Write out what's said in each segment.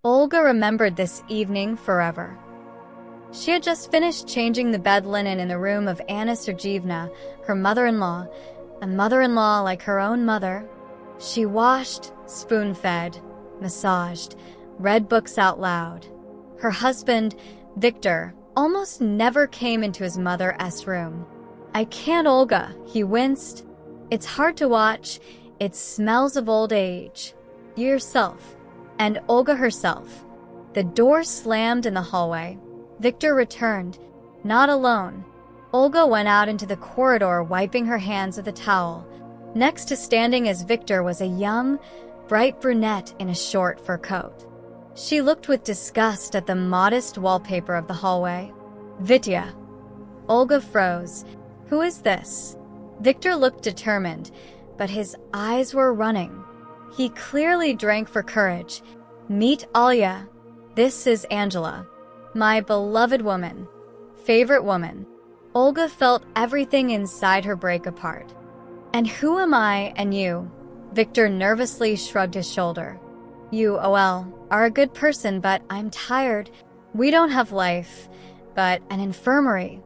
Olga remembered this evening forever. She had just finished changing the bed linen in the room of Anna Sergeyevna, her mother-in-law, a mother-in-law like her own mother. She washed, spoon-fed, massaged, read books out loud. Her husband, Victor, almost never came into his mother's room. "I can't, Olga," he winced. "It's hard to watch. It smells of old age. You yourself." And Olga herself. The door slammed in the hallway. Victor returned, not alone. Olga went out into the corridor, wiping her hands with a towel. Next to standing as Victor was a young, bright brunette in a short fur coat. She looked with disgust at the modest wallpaper of the hallway. "Vitya." Olga froze. "Who is this?" Victor looked determined, but his eyes were running. He clearly drank for courage. "Meet Olga. This is Angela. My beloved woman. Favorite woman." Olga felt everything inside her break apart. "And who am I and you?" Victor nervously shrugged his shoulder. "You, are a good person, but I'm tired. We don't have life, but an infirmary.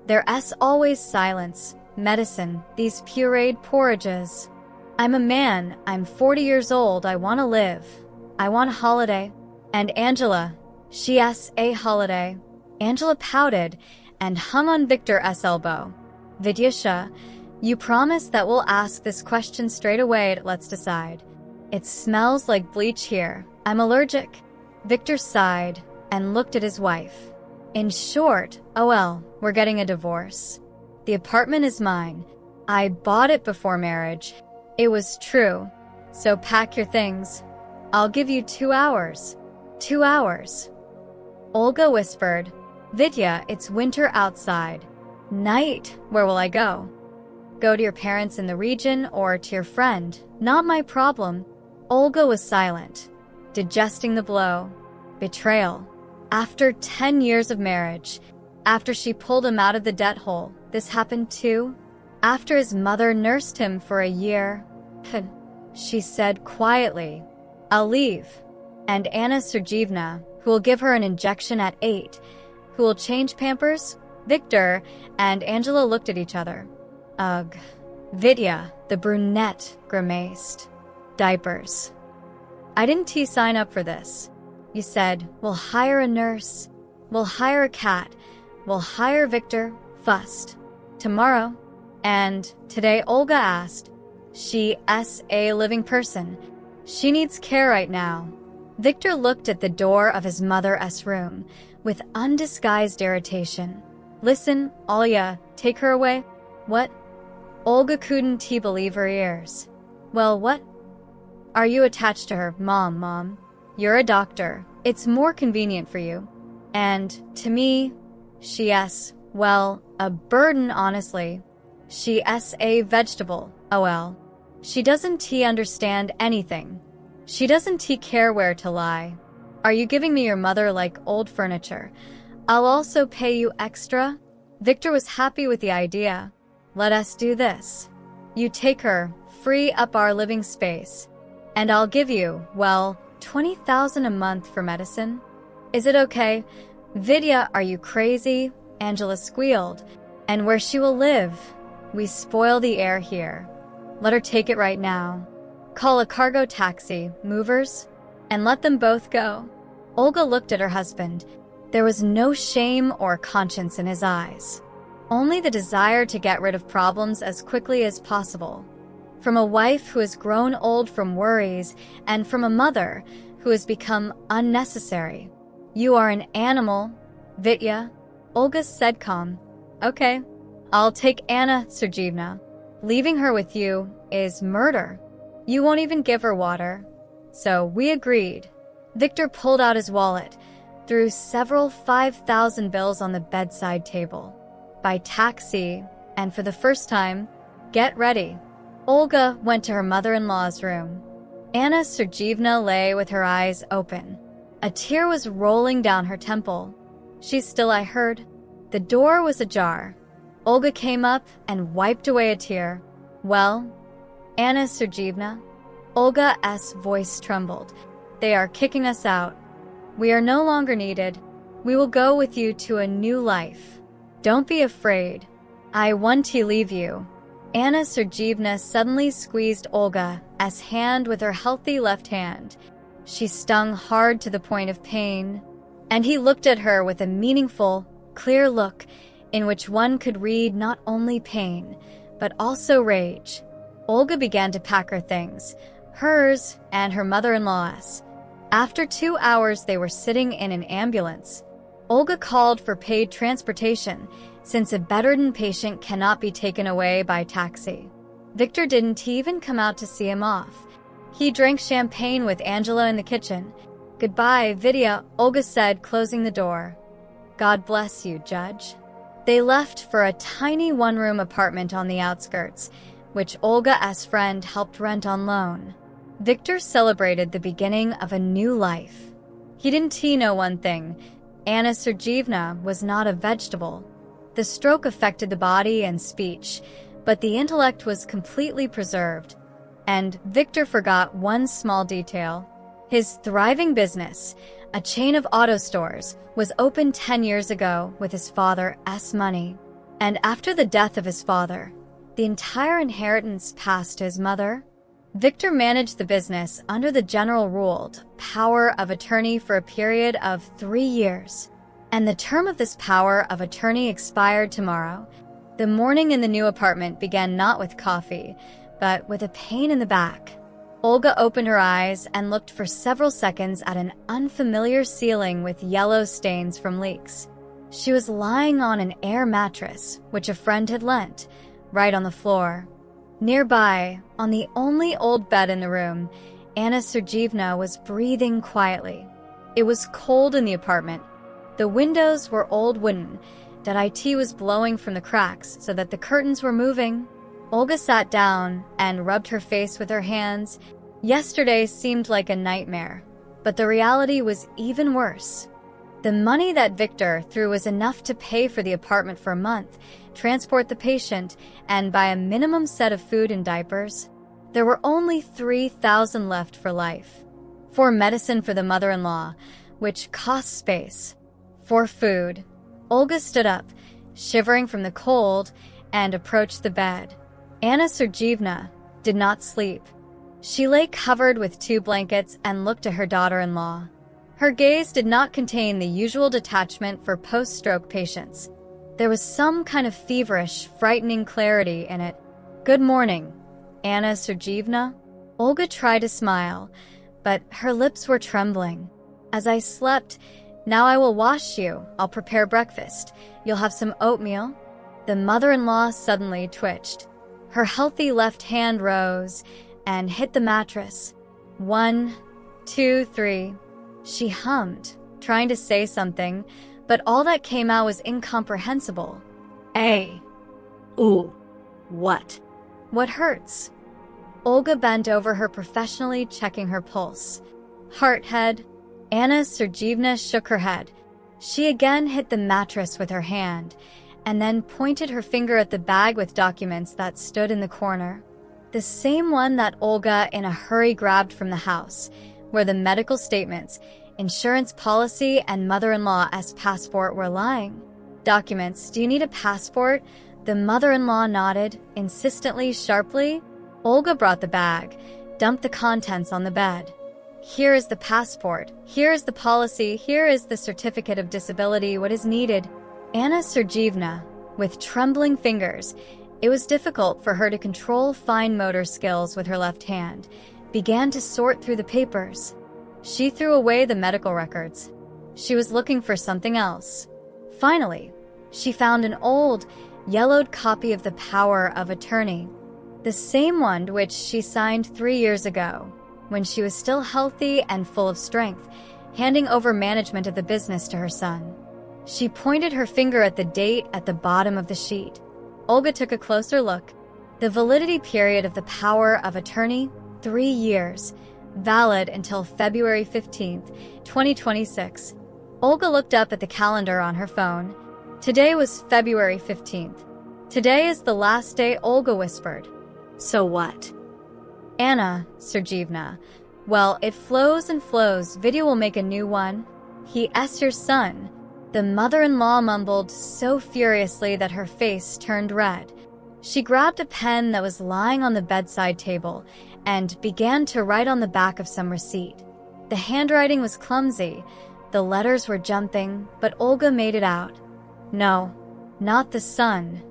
There's always silence, medicine, these pureed porridges. I'm a man, I'm 40 years old, I want to live. I want a holiday." And Angela, she's a holiday. Angela pouted and hung on Victor's elbow. "Vidyasha, you promise that we'll ask this question straight away, let's decide. It smells like bleach here. I'm allergic." Victor sighed and looked at his wife. "In short, we're getting a divorce. The apartment is mine. I bought it before marriage. It was true. So pack your things. I'll give you 2 hours. 2 hours." Olga whispered, "Vidya, it's winter outside. Night, where will I go? Go to your parents in the region or to your friend? Not my problem." Olga was silent, digesting the blow. Betrayal. After 10 years of marriage, after she pulled him out of the debt hole, this happened too? After his mother nursed him for a year? She said quietly, "I'll leave." And Anna Sergeyevna, who will give her an injection at 8, who will change Pampers? Victor and Angela looked at each other. Ugh. Vidya, the brunette, grimaced. "Diapers. I didn't sign up for this. You said, we'll hire a nurse, we'll hire a cat, we'll hire Victor, fussed. Tomorrow." And today Olga asked, "She's a living person. She needs care right now." Victor looked at the door of his mother's room with undisguised irritation. "Listen, Olga, take her away." "What?" Olga couldn't believe her ears. "Well, what? Are you attached to her?" Mom. You're a doctor. It's more convenient for you. And to me, she's, a burden, honestly. She's a vegetable, She doesn't understand anything. She doesn't care where to lie. Are you giving me your mother like old furniture? I'll also pay you extra." Victor was happy with the idea. "Let us do this. You take her, free up our living space, and I'll give you, 20,000 a month for medicine. Is it okay?" "Vidya, are you crazy?" Angela squealed. "And where she will live? We spoil the air here. Let her take it right now. Call a cargo taxi, movers, and let them both go." Olga looked at her husband. There was no shame or conscience in his eyes. Only the desire to get rid of problems as quickly as possible. From a wife who has grown old from worries, and from a mother who has become unnecessary. "You are an animal, Vitya," Olga said calm. "Okay, I'll take Anna Sergeyevna. Leaving her with you is murder. You won't even give her water." So we agreed. Victor pulled out his wallet, threw several 5,000 bills on the bedside table. By taxi, and for the first time, get ready. Olga went to her mother-in-law's room. Anna Sergeyevna lay with her eyes open. A tear was rolling down her temple. "She's still," I heard. The door was ajar. Olga came up and wiped away a tear. "Well, Anna Sergeyevna?" Olga's voice trembled. "They are kicking us out." We are no longer needed. We will go with you to a new life. Don't be afraid. I want to leave you." Anna Sergeyevna suddenly squeezed Olga's hand with her healthy left hand. She stung hard to the point of pain, and he looked at her with a meaningful, clear look in which one could read not only pain, but also rage. Olga began to pack her things, hers and her mother-in-law's. After 2 hours, they were sitting in an ambulance. Olga called for paid transportation, since a bedridden patient cannot be taken away by taxi. Victor didn't even come out to see him off. He drank champagne with Angela in the kitchen. "Goodbye, Vidya," Olga said, closing the door. "God bless you, Judge." They left for a tiny one-room apartment on the outskirts, which Olga's friend helped rent on loan. Victor celebrated the beginning of a new life. He didn't know one thing: Anna Sergeyevna was not a vegetable. The stroke affected the body and speech, but the intellect was completely preserved. And Victor forgot one small detail. His thriving business, a chain of auto stores, was opened 10 years ago with his father's money. And after the death of his father, the entire inheritance passed to his mother. Victor managed the business under the general ruled power of attorney for a period of 3 years. And the term of this power of attorney expired tomorrow. The morning in the new apartment began not with coffee, but with a pain in the back. Olga opened her eyes and looked for several seconds at an unfamiliar ceiling with yellow stains from leaks. She was lying on an air mattress, which a friend had lent, right on the floor. Nearby, on the only old bed in the room, Anna Sergeyevna was breathing quietly. It was cold in the apartment. The windows were old wooden. That IT was blowing from the cracks so that the curtains were moving. Olga sat down and rubbed her face with her hands. Yesterday seemed like a nightmare, but the reality was even worse. The money that Victor threw was enough to pay for the apartment for a month, transport the patient, and buy a minimum set of food and diapers. There were only 3,000 left for life. For medicine for the mother-in-law, which cost space. For food. Olga stood up, shivering from the cold, and approached the bed. Anna Sergeyevna did not sleep. She lay covered with 2 blankets and looked at her daughter-in-law. Her gaze did not contain the usual detachment for post-stroke patients. There was some kind of feverish, frightening clarity in it. "Good morning, Anna Sergeyevna." Olga tried to smile, but her lips were trembling. "As I slept, now I will wash you. I'll prepare breakfast. You'll have some oatmeal." The mother-in-law suddenly twitched. Her healthy left hand rose and hit the mattress. 1, 2, 3. She hummed, trying to say something, but all that came out was incomprehensible. Ooh, what? "What hurts?" Olga bent over her professionally, checking her pulse. "Heart, Anna Sergeyevna shook her head. She again hit the mattress with her hand, and then pointed her finger at the bag with documents that stood in the corner. The same one that Olga in a hurry grabbed from the house, where the medical statements, insurance policy, and mother-in-law's passport were lying. "Documents, do you need a passport?" The mother-in-law nodded, insistently, sharply. Olga brought the bag, dumped the contents on the bed. "Here is the passport. Here is the policy. Here is the certificate of disability. What is needed?" Anna Sergeyevna, with trembling fingers, it was difficult for her to control fine motor skills with her left hand, began to sort through the papers. She threw away the medical records. She was looking for something else. Finally, she found an old, yellowed copy of the power of attorney, the same one which she signed 3 years ago, when she was still healthy and full of strength, handing over management of the business to her son. She pointed her finger at the date at the bottom of the sheet. Olga took a closer look. The validity period of the power of attorney, 3 years, valid until February 15th, 2026. Olga looked up at the calendar on her phone. Today was February 15th. "Today is the last day," Olga whispered. So what? "Anna Sergeyevna, well, it flows and flows. Vidya will make a new one." He's your son. The mother-in-law mumbled so furiously that her face turned red. She grabbed a pen that was lying on the bedside table and began to write on the back of some receipt. The handwriting was clumsy. The letters were jumping, but Olga made it out. No, not the son.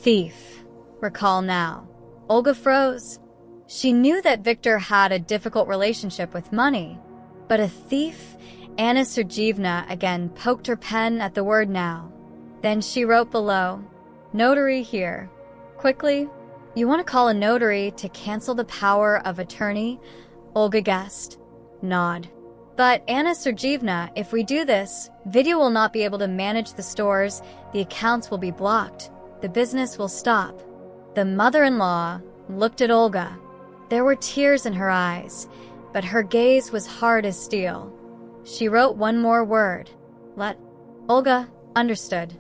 Thief. Recall now. Olga froze. She knew that Victor had a difficult relationship with money, but a thief? Anna Sergeyevna again poked her pen at the word now. Then she wrote below, "Notary here." Quickly, "You want to call a notary to cancel the power of attorney?" Olga guessed. Nod. "But Anna Sergeyevna, if we do this, Vidya will not be able to manage the stores, the accounts will be blocked, the business will stop." The mother-in-law looked at Olga. There were tears in her eyes, but her gaze was hard as steel. She wrote one more word. Let. Olga understood.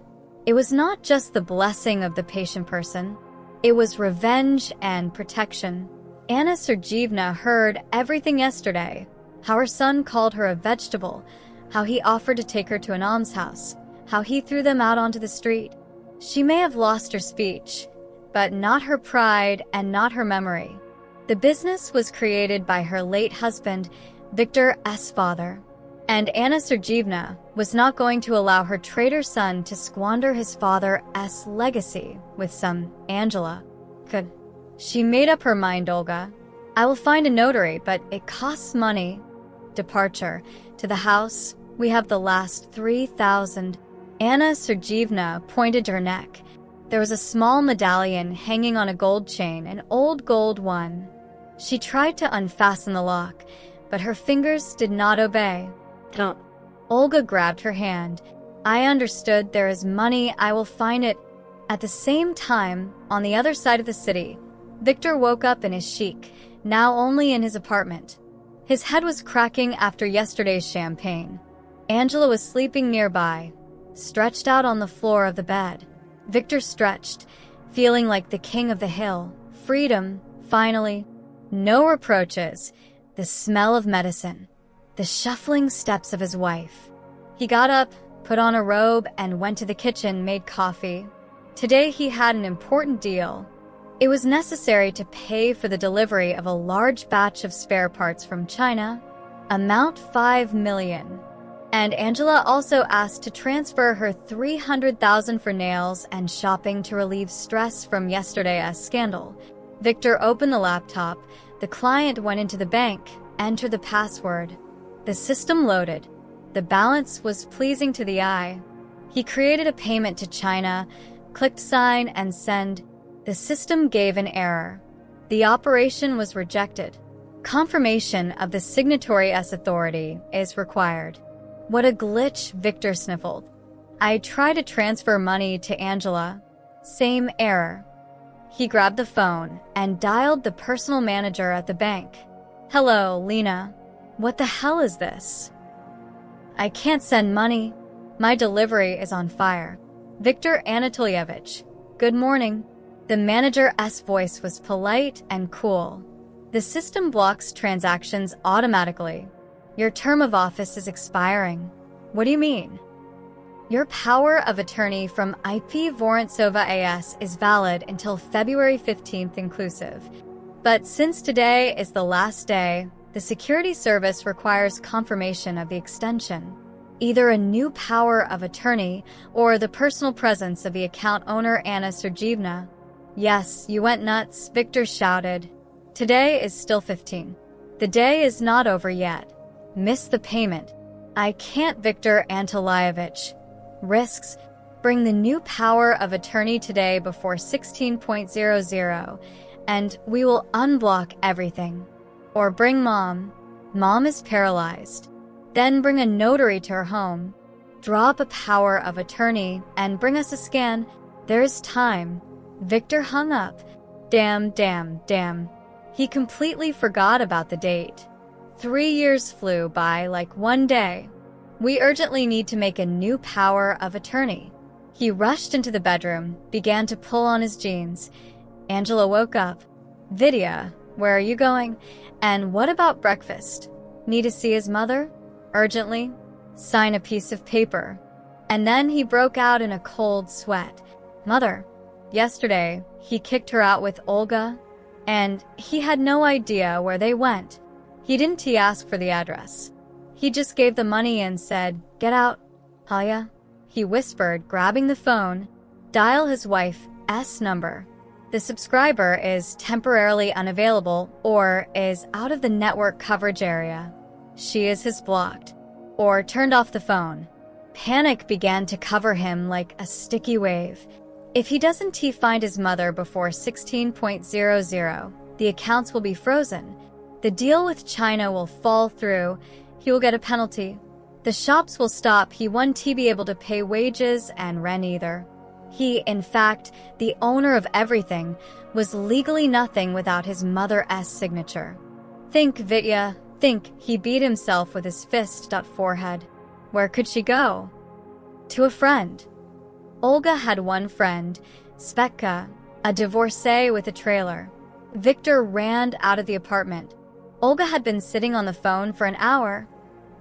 It was not just the blessing of the patient person. It was revenge and protection. Anna Sergeyevna heard everything yesterday. How her son called her a vegetable, how he offered to take her to an almshouse, how he threw them out onto the street. She may have lost her speech, but not her pride and not her memory. The business was created by her late husband, Victor's father, and Anna Sergeyevna was not going to allow her traitor son to squander his father's legacy with some Angela. Good. She made up her mind, Olga. I will find a notary, but it costs money. Departure. To the house, we have the last 3,000. Anna Sergeyevna pointed to her neck. There was a small medallion hanging on a gold chain, an old gold one. She tried to unfasten the lock, but her fingers did not obey. Don't. Olga grabbed her hand. I understood. There is money. I will find it. At the same time, on the other side of the city, Victor woke up in his chic, now only in his apartment. His head was cracking after yesterday's champagne. Angela was sleeping nearby, stretched out on the floor of the bed. Victor stretched, feeling like the king of the hill. Freedom, finally. No reproaches. The smell of medicine. The shuffling steps of his wife. He got up, put on a robe, and went to the kitchen, made coffee. Today he had an important deal. It was necessary to pay for the delivery of a large batch of spare parts from China, amount 5 million. And Angela also asked to transfer her 300,000 for nails and shopping to relieve stress from yesterday's scandal. Victor opened the laptop. The client went into the bank, entered the password. The system loaded. The balance was pleasing to the eye. He created a payment to China, clicked sign and send. The system gave an error. The operation was rejected. Confirmation of the signatory's authority is required. What a glitch, Victor sniffled. I tried to transfer money to Angela. Same error. He grabbed the phone and dialed the personal manager at the bank. Hello, Lena. What the hell is this? I can't send money. My delivery is on fire. Victor Anatolievich. Good morning. The manager's voice was polite and cool. The system blocks transactions automatically. Your term of office is expiring. What do you mean? Your power of attorney from IP Vorontsova AS is valid until February 15th inclusive. But since today is the last day, the security service requires confirmation of the extension. Either a new power of attorney or the personal presence of the account owner Anna Sergeyevna. Yes, you went nuts, Victor shouted. Today is still 15. The day is not over yet. Miss the payment. I can't, Victor Anatolievich. Risks. Bring the new power of attorney today before 16.00, and we will unblock everything. Or bring Mom. Mom is paralyzed. Then bring a notary to her home. Draw up a power of attorney and bring us a scan. There is time. Victor hung up. Damn. He completely forgot about the date. 3 years flew by like one day. We urgently need to make a new power of attorney. He rushed into the bedroom, began to pull on his jeans. Angela woke up. Vidya, where are you going? And what about breakfast? Need to see his mother? Urgently. sign a piece of paper. And then he broke out in a cold sweat. Mother, yesterday he kicked her out with Olga, and he had no idea where they went. He didn't ask for the address. He just gave the money and said, "Get out, Halya," he whispered, grabbing the phone. "Dial his wife's number. The subscriber is temporarily unavailable or is out of the network coverage area. She is blocked or turned off the phone." Panic began to cover him like a sticky wave. If he doesn't find his mother before 16.00, the accounts will be frozen. The deal with China will fall through. He will get a penalty. The shops will stop. He won't be able to pay wages and rent either. He, in fact, the owner of everything, was legally nothing without his mother's signature. Think, Vitya, think. He beat himself with his forehead. Where could she go? To a friend. Olga had one friend, Svetka, a divorcee with a trailer. Victor ran out of the apartment. Olga had been sitting on the phone for an hour.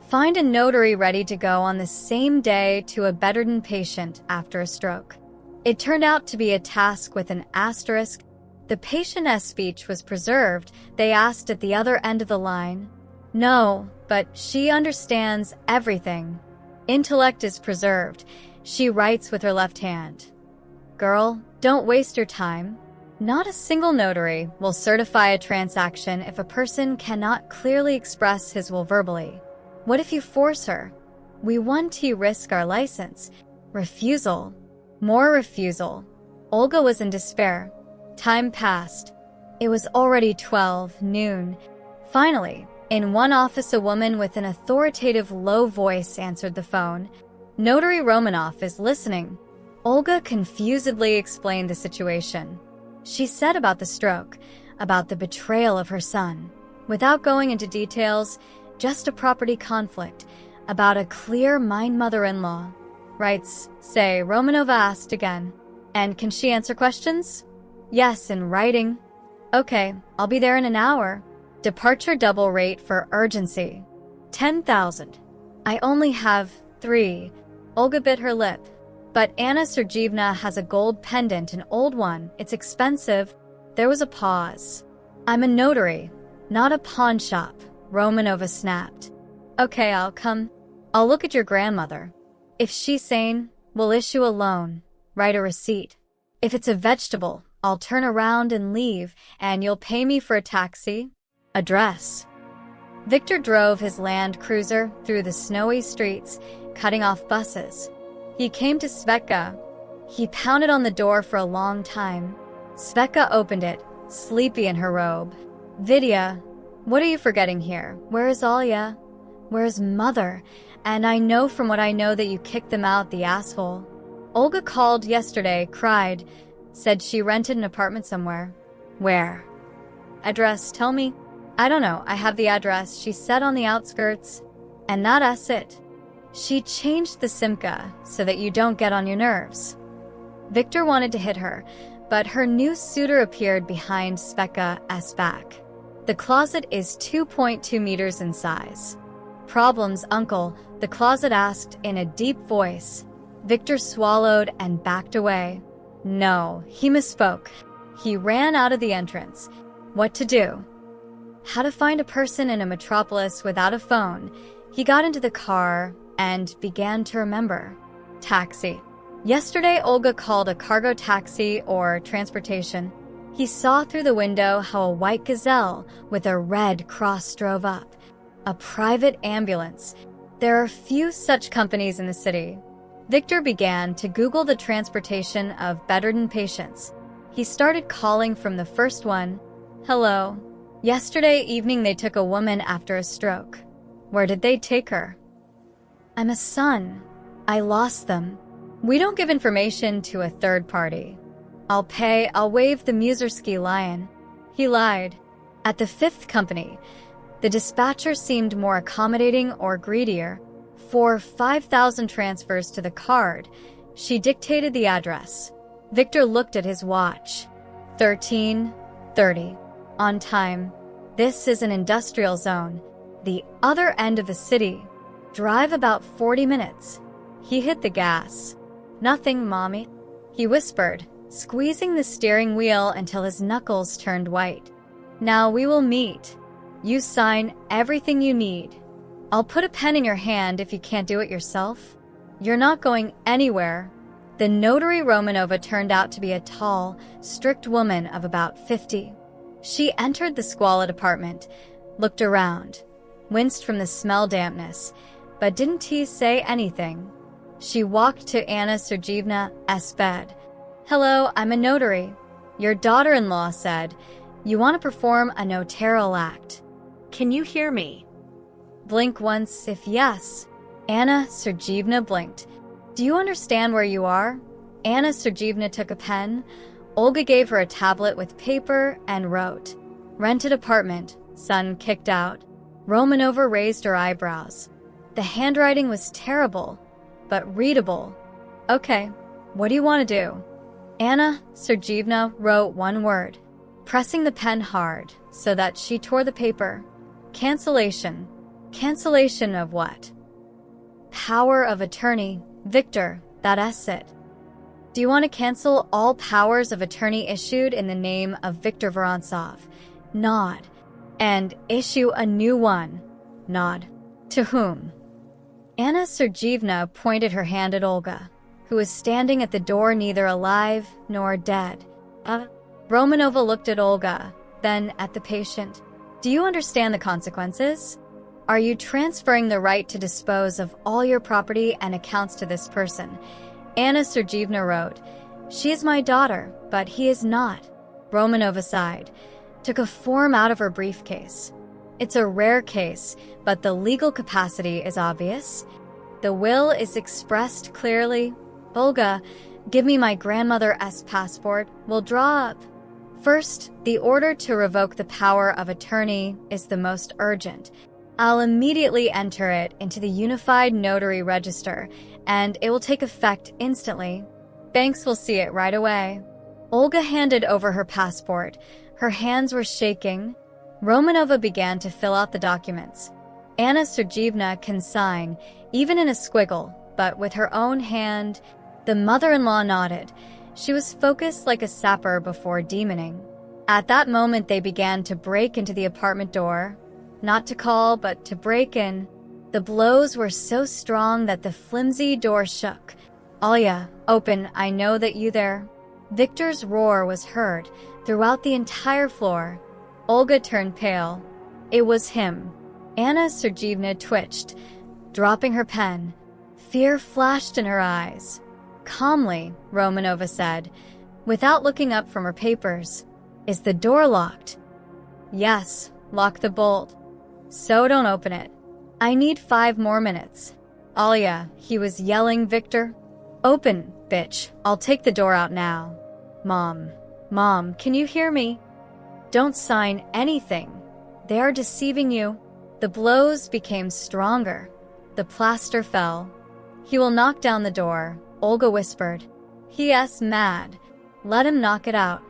Find a notary ready to go on the same day to a bedridden patient after a stroke. It turned out to be a task with an asterisk. The patient's speech was preserved, they asked at the other end of the line. No, but she understands everything. Intellect is preserved. She writes with her left hand. Girl, don't waste your time. Not a single notary will certify a transaction if a person cannot clearly express his will verbally. What if you force her? We want to risk our license. Refusal. More refusal. Olga was in despair. Time passed. It was already 12 noon. Finally, in one office, a woman with an authoritative low voice answered the phone. Notary Romanov is listening. Olga confusedly explained the situation. She said about the stroke, about the betrayal of her son. Without going into details, just a property conflict, about a clear-minded mother-in-law. Writes, say, Romanov asked again. And can she answer questions? Yes, in writing. Okay, I'll be there in an hour. Departure double rate for urgency. 10,000. I only have 3. Olga bit her lip. But Anna Sergeyevna has a gold pendant, an old one. It's expensive. There was a pause. I'm a notary, not a pawn shop, Romanova snapped. Okay, I'll come. I'll look at your grandmother. If she's sane, we'll issue a loan. Write a receipt. If it's a vegetable, I'll turn around and leave, and you'll pay me for a taxi. Address. Victor drove his Land Cruiser through the snowy streets, cutting off buses. He came to Svetka. He pounded on the door for a long time. Svetka opened it, sleepy in her robe. Vidya, what are you forgetting here? Where is Olga? Where is Mother? And I know from what I know that you kicked them out, the asshole. Olga called yesterday, cried, said she rented an apartment somewhere. Where? Address, tell me. I don't know, I have the address. She said on the outskirts. And that's it. She changed the Simca so that you don't get on your nerves. Victor wanted to hit her, but her new suitor appeared behind Sveka's back. The closet is 2.2 meters in size. Problems, uncle? The closet asked in a deep voice. Victor swallowed and backed away. No, he misspoke. He ran out of the entrance. What to do? How to find a person in a metropolis without a phone. He got into the car and began to remember. Taxi. Yesterday, Olga called a cargo taxi or transportation. He saw through the window how a white gazelle with a red cross drove up. A private ambulance. There are few such companies in the city. Victor began to Google the transportation of bedridden patients. He started calling from the first one. Hello. Yesterday evening they took a woman after a stroke. Where did they take her? I'm a son. I lost them. We don't give information to a third party. I'll pay, I'll waive the Mussorgsky lion. He lied. At the 5th company, the dispatcher seemed more accommodating or greedier. For 5,000 transfers to the card, she dictated the address. Victor looked at his watch. 13:30. On time. This is an industrial zone. The other end of the city. Drive about 40 minutes. He hit the gas. Nothing, Mommy, he whispered, squeezing the steering wheel until his knuckles turned white. Now we will meet. You sign everything you need. I'll put a pen in your hand if you can't do it yourself. You're not going anywhere. The notary Romanova turned out to be a tall, strict woman of about 50. She entered the squalid apartment, looked around, winced from the smell dampness, but didn't say anything. She walked to Anna Sergeyevna's bed. Hello, I'm a notary. Your daughter-in-law said, you want to perform a notarial act. Can you hear me? Blink once if yes. Anna Sergeyevna blinked. Do you understand where you are? Anna Sergeyevna took a pen. Olga gave her a tablet with paper and wrote, rented apartment, son kicked out. Romanova raised her eyebrows. The handwriting was terrible, but readable. Okay, what do you want to do? Anna Sergeyevna wrote one word, pressing the pen hard so that she tore the paper. Cancellation. Cancellation of what? Power of attorney. Victor, that's it. Do you want to cancel all powers of attorney issued in the name of Viktor Vorontsov? Nod. And issue a new one. Nod. To whom? Anna Sergeyevna pointed her hand at Olga, who was standing at the door neither alive nor dead. Romanova looked at Olga, then at the patient. Do you understand the consequences? Are you transferring the right to dispose of all your property and accounts to this person? Anna Sergeyevna wrote, she is my daughter, but he is not. Romanova sighed, took a form out of her briefcase. It's a rare case, but the legal capacity is obvious. The will is expressed clearly. Olga, give me my grandmother's passport. We'll draw up. First, the order to revoke the power of attorney is the most urgent. I'll immediately enter it into the Unified Notary Register, and it will take effect instantly. Banks will see it right away. Olga handed over her passport. Her hands were shaking. Romanova began to fill out the documents. Anna Sergeyevna can sign, even in a squiggle, but with her own hand. The mother-in-law nodded. She was focused like a sapper before demoning. At that moment, they began to break into the apartment door. Not to call, but to break in. The blows were so strong that the flimsy door shook. Olga, open, I know that you there. Victor's roar was heard throughout the entire floor. Olga turned pale. It was him. Anna Sergeyevna twitched, dropping her pen. Fear flashed in her eyes. Calmly, Romanova said, without looking up from her papers. Is the door locked? Yes, lock the bolt. So don't open it. I need 5 more minutes. Olga, he was yelling, Victor. Open, bitch. I'll take the door out now. Mom, can you hear me? Don't sign anything. They are deceiving you. The blows became stronger. The plaster fell. He will knock down the door, Olga whispered. He is mad. Let him knock it out.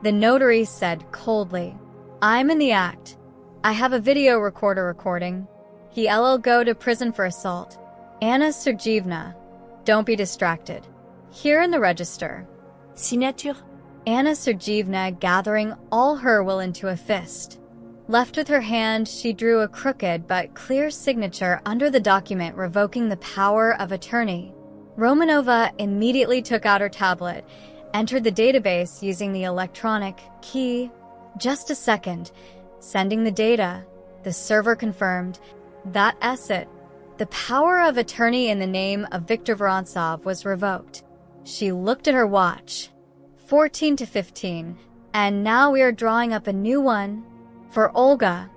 The notary said coldly. I'm in the act. I have a video recorder recording. He'll go to prison for assault. Anna Sergeyevna, don't be distracted. Here in the register. Signature. Anna Sergeyevna gathering all her will into a fist. Left with her hand, she drew a crooked but clear signature under the document revoking the power of attorney. Romanova immediately took out her tablet, entered the database using the electronic key. Just a second. Sending the data. The server confirmed. That's it. The power of attorney in the name of Viktor Vorontsov was revoked. She looked at her watch. 14 to 15. And now we are drawing up a new one. For Olga.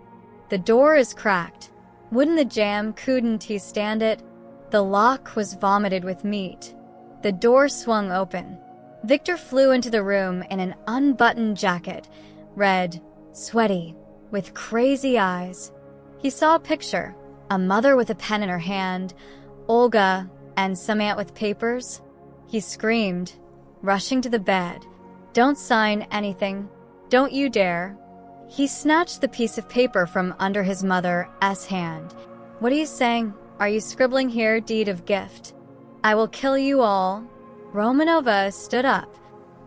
The door is cracked. Wouldn't the jam, couldn't he stand it? The lock was vomited with meat. The door swung open. Victor flew into the room in an unbuttoned jacket, red, sweaty, with crazy eyes. He saw a picture, a mother with a pen in her hand, Olga, and some aunt with papers. He screamed, rushing to the bed. Don't sign anything. Don't you dare. He snatched the piece of paper from under his mother's hand. What are you saying? Are you scribbling here, deed of gift? I will kill you all. Romanova stood up.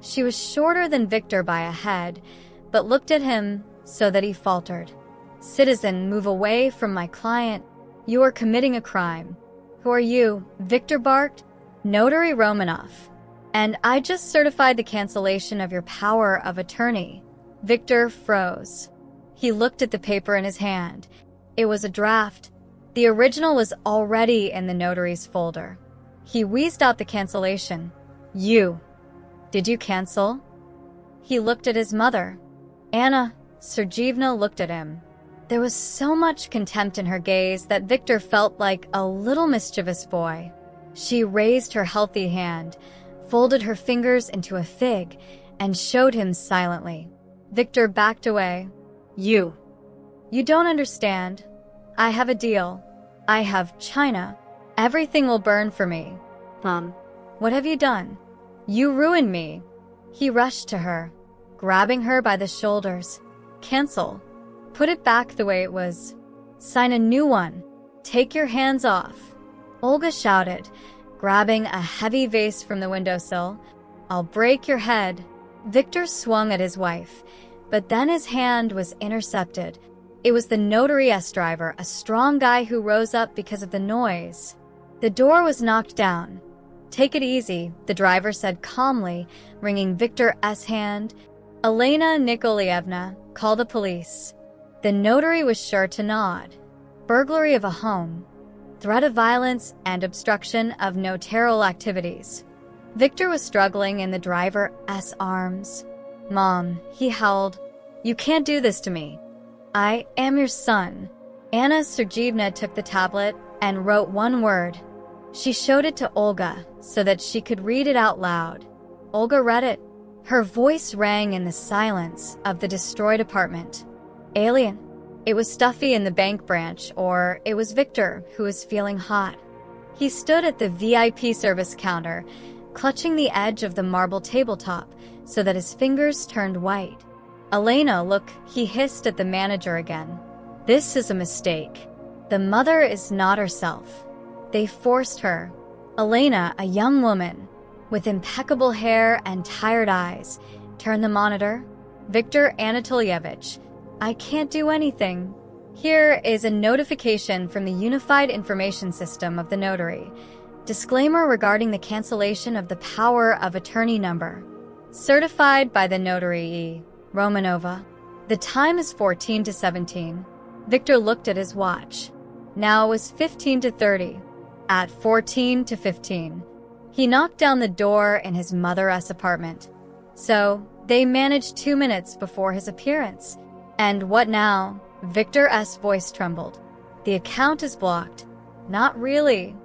She was shorter than Victor by a head, but looked at him so that he faltered. Citizen, move away from my client. You are committing a crime. Who are you? Victor barked. Notary Romanov. And I just certified the cancellation of your power of attorney. Victor froze. He looked at the paper in his hand. It was a draft. The original was already in the notary's folder. He wheezed out the cancellation. You. Did you cancel? He looked at his mother. Anna Sergeyevna looked at him. There was so much contempt in her gaze that Victor felt like a little mischievous boy. She raised her healthy hand, folded her fingers into a fig, and showed him silently. Victor backed away. You don't understand. I have a deal. I have China. Everything will burn for me. Mom. What have you done? You ruined me. He rushed to her, grabbing her by the shoulders. Cancel. Put it back the way it was. Sign a new one. Take your hands off. Olga shouted, grabbing a heavy vase from the windowsill. I'll break your head. Victor swung at his wife, but then his hand was intercepted. It was the notary driver, a strong guy who rose up because of the noise. The door was knocked down. Take it easy, the driver said calmly, wringing Victor's hand. Elena Nikolaevna, call the police. The notary was sure to nod. Burglary of a home, threat of violence, and obstruction of notarial activities. Victor was struggling in the driver's arms. Mom, he howled, you can't do this to me. I am your son. Anna Sergeyevna took the tablet and wrote one word. She showed it to Olga so that she could read it out loud. Olga read it. Her voice rang in the silence of the destroyed apartment. Alien. It was Stuffy in the bank branch, or it was Victor who was feeling hot. He stood at the VIP service counter, clutching the edge of the marble tabletop so that his fingers turned white. Elena, look, he hissed at the manager again. This is a mistake. The mother is not herself. They forced her. Elena, a young woman, with impeccable hair and tired eyes, turned the monitor. Victor Anatolievich, I can't do anything. Here is a notification from the Unified Information System of the Notary. Disclaimer regarding the cancellation of the power of attorney number. Certified by the Notary E. Romanova. The time is 14 to 17. Victor looked at his watch. Now it was 15 to 30. At 14 to 15. He knocked down the door in his mother's apartment. So, they managed 2 minutes before his appearance. And what now? Victor's voice trembled. The account is blocked. Not really.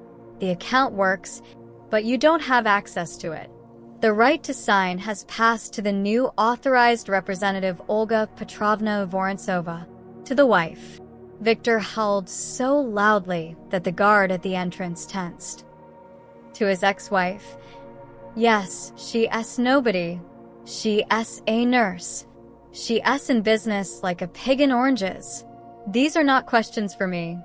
The account works, but you don't have access to it. The right to sign has passed to the new authorized representative Olga Petrovna Vorontsova, to the wife. Victor howled so loudly that the guard at the entrance tensed. To his ex-wife, yes, she's nobody. She's a nurse. She's in business like a pig in oranges. These are not questions for me.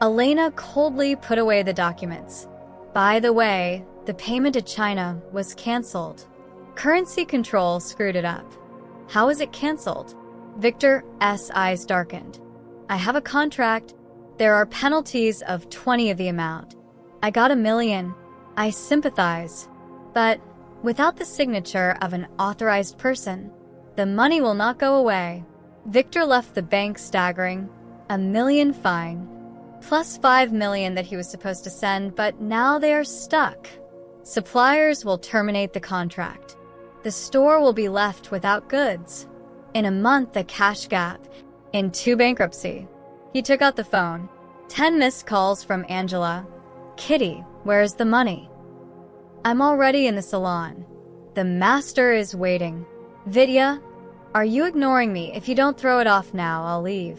Elena coldly put away the documents. By the way, the payment to China was canceled. Currency control screwed it up. How is it canceled? Victor's eyes darkened. I have a contract. There are penalties of 20 of the amount. I got $1 million. I sympathize. But without the signature of an authorized person, the money will not go away. Victor left the bank staggering. $1 million fine, plus $5 million that he was supposed to send, but now they are stuck. Suppliers will terminate the contract. The store will be left without goods. In a month, a cash gap. In 2 bankruptcy. He took out the phone. 10 missed calls from Angela. Kitty, where's the money? I'm already in the salon. The master is waiting. Vidya, are you ignoring me? If you don't throw it off now, I'll leave.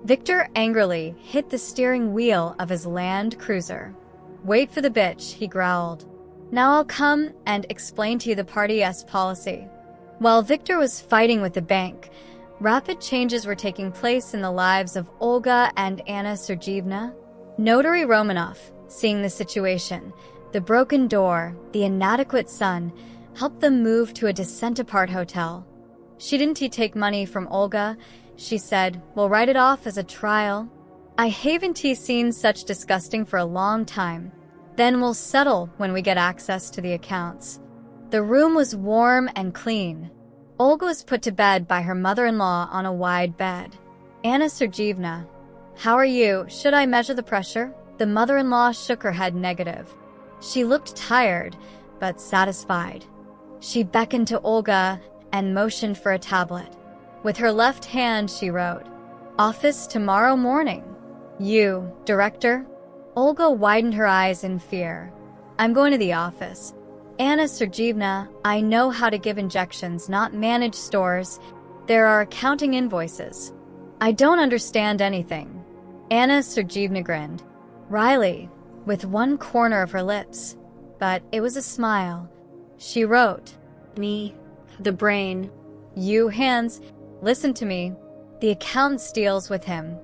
Victor angrily hit the steering wheel of his Land Cruiser. Wait for the bitch, he growled. Now I'll come and explain to you the party's policy. While Victor was fighting with the bank, rapid changes were taking place in the lives of Olga and Anna Sergeyevna. Notary Romanoff, seeing the situation, the broken door, the inadequate son, helped them move to a descent-apart hotel. She didn't take money from Olga. She said, "We'll write it off as a trial. I haven't seen such disgusting for a long time. Then we'll settle when we get access to the accounts." The room was warm and clean. Olga was put to bed by her mother-in-law on a wide bed. "Anna Sergeyevna, how are you? Should I measure the pressure?" The mother-in-law shook her head negative. She looked tired, but satisfied. She beckoned to Olga and motioned for a tablet. With her left hand, she wrote, "Office tomorrow morning." "You, director?" Olga widened her eyes in fear. "I'm going to the office. Anna Sergeyevna, I know how to give injections, not manage stores. There are accounting invoices. I don't understand anything." Anna Sergeyevna grinned. Wryly, with one corner of her lips, but it was a smile. She wrote, Me, the brain. "You, hands, listen to me. The accountant deals with him.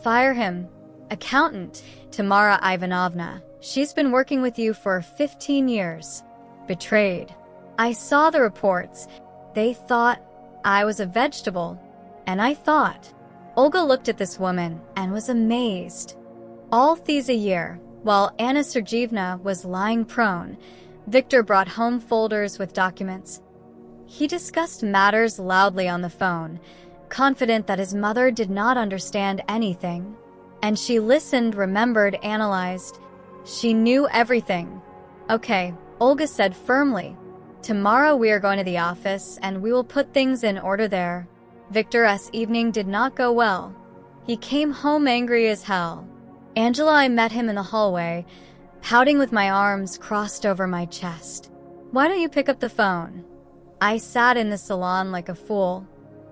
Fire him. Accountant, Tamara Ivanovna. She's been working with you for 15 years. Betrayed. I saw the reports. They thought I was a vegetable. And I thought." Olga looked at this woman and was amazed. All these a year, while Anna Sergeyevna was lying prone, Victor brought home folders with documents. He discussed matters loudly on the phone, confident that his mother did not understand anything. And she listened, remembered, analyzed. She knew everything. "Okay," Olga said firmly. "Tomorrow we are going to the office and we will put things in order there." Victor's evening did not go well. He came home angry as hell. Angela, I met him in the hallway, pouting with my arms crossed over my chest. "Why don't you pick up the phone?" I sat in the salon like a fool.